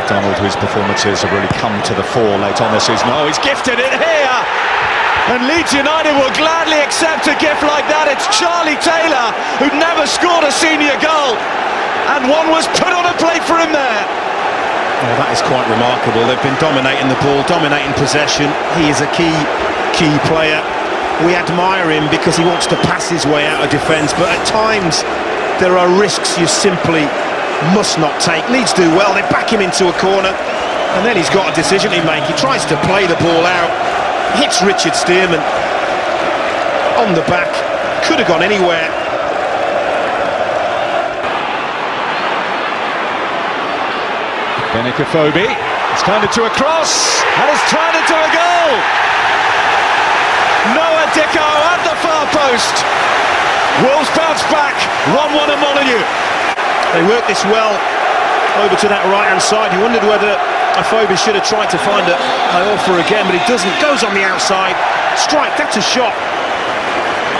McDonald, whose performances have really come to the fore late on this season. Oh, he's gifted it here! And Leeds United will gladly accept a gift like that. It's Charlie Taylor, who'd never scored a senior goal. And one was put on a plate for him there. Oh, that is quite remarkable. They've been dominating the ball, dominating possession. He is a key player. We admire him because he wants to pass his way out of defence, but at times there are risks you simply must not take. Leeds do well, they back him into a corner, and then he's got a decision to make. He tries to play the ball out, hits Richard Stearman on the back, could have gone anywhere. Benicophobe, it's turned into a cross, and it's turned into a goal! Noah Dicko at the far post. Wolves bounce back, 1-1 at Molineux. They work this well over to that right-hand side. You wondered whether Afobe should have tried to find a offer again, but he doesn't. Goes on the outside, strike, that's a shot.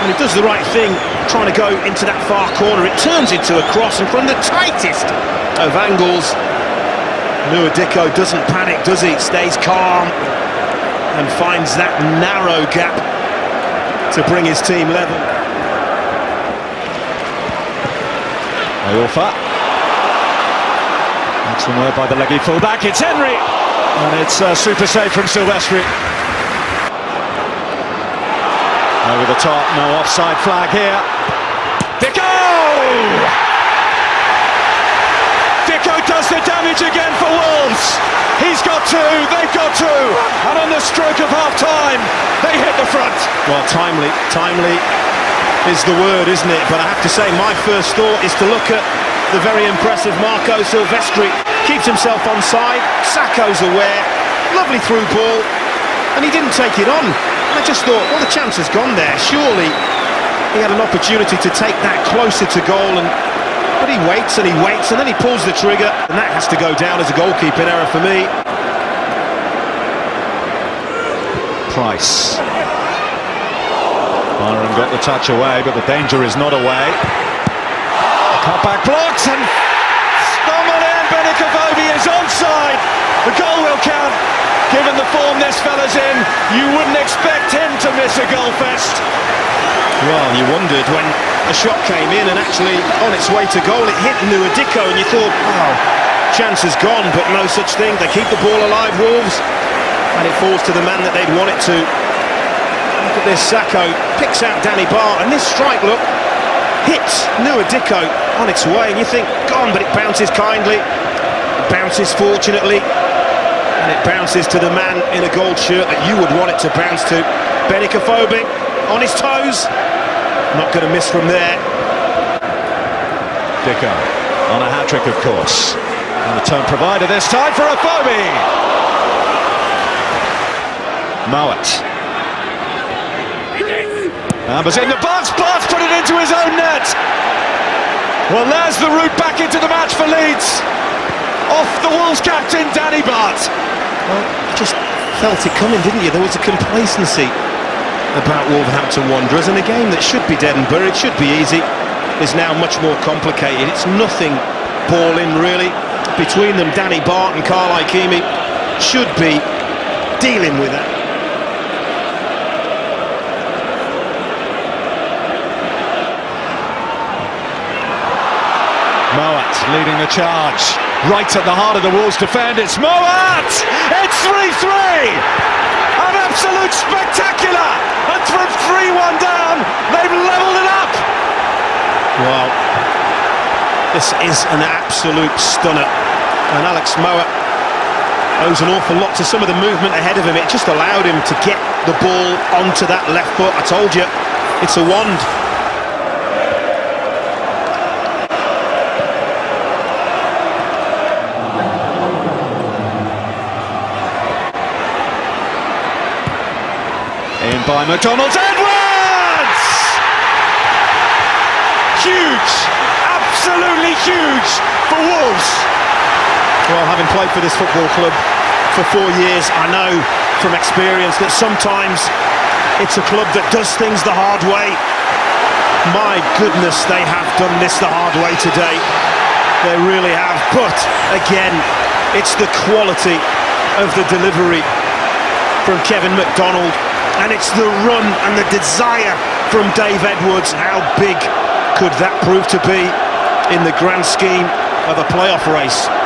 And he does the right thing, trying to go into that far corner. It turns into a cross, and from the tightest of angles, Noah Dicko doesn't panic, does he? Stays calm and finds that narrow gap to bring his team level. Iorfa. Excellent work by the leggy fullback. It's Henry, and it's a super save from Silvestri. Over the top, no offside flag here. Dicko! Dicko does the damage again for Wolves. He's got two, they've got two, and on the stroke of half-time, they hit the front. Well, timely is the word, isn't it? But I have to say, my first thought is to look at the very impressive Marco Silvestri. Keeps himself onside, Sacco's aware, lovely through ball, and he didn't take it on. I just thought, well, the chance has gone there. Surely he had an opportunity to take that closer to goal, but he waits and he waits, and then he pulls the trigger, and that has to go down as a goalkeeping error for me. Price. Byron got the touch away, but the danger is not away. Cutback blocks, and Stomane Benicophobe is onside. The goal will count. Given the form this fella's in, you wouldn't expect him to miss a goal fest. Well, you wondered when a shot came in and actually on its way to goal, it hit Noah Dicko, and you thought, oh, chance is gone, but no such thing. They keep the ball alive, Wolves, and it falls to the man that they'd want it to. Look at this, Sacco picks out Danny Barr, and this strike, look, hits Noah Dicko on its way, and you think, gone, but it bounces kindly, it bounces fortunately, and it bounces to the man in a gold shirt that you would want it to bounce to. Benicophobe on his toes, not going to miss from there. Dicko on a hat-trick, of course, and the turn provider this time for Afobe. Mowat. Amber's in the box, Bart's put it into his own net. Well, there's the route back into the match for Leeds. Off the Wolves captain, Danny Bart. Well, you just felt it coming, didn't you? There was a complacency about Wolverhampton Wanderers, and a game that should be dead and buried, should be easy, is now much more complicated. It's nothing ball-in, really. Between them, Danny Bart and Carl Ikeme should be dealing with it. Mowat leading the charge, right at the heart of the Wolves defend. It's Mowat! It's 3-3! An absolute spectacular! And from 3-1 down, they've levelled it up! Wow, this is an absolute stunner, and Alex Mowat owes an awful lot to some of the movement ahead of him. It just allowed him to get the ball onto that left foot. I told you, it's a wand. In by McDonald, Edwards! Huge, absolutely huge for Wolves. Well, having played for this football club for 4 years, I know from experience that sometimes it's a club that does things the hard way. My goodness, they have done this the hard way today. They really have. But again, It's the quality of the delivery from Kevin McDonald, and it's the run and the desire from Dave Edwards. How big could that prove to be in the grand scheme of a playoff race?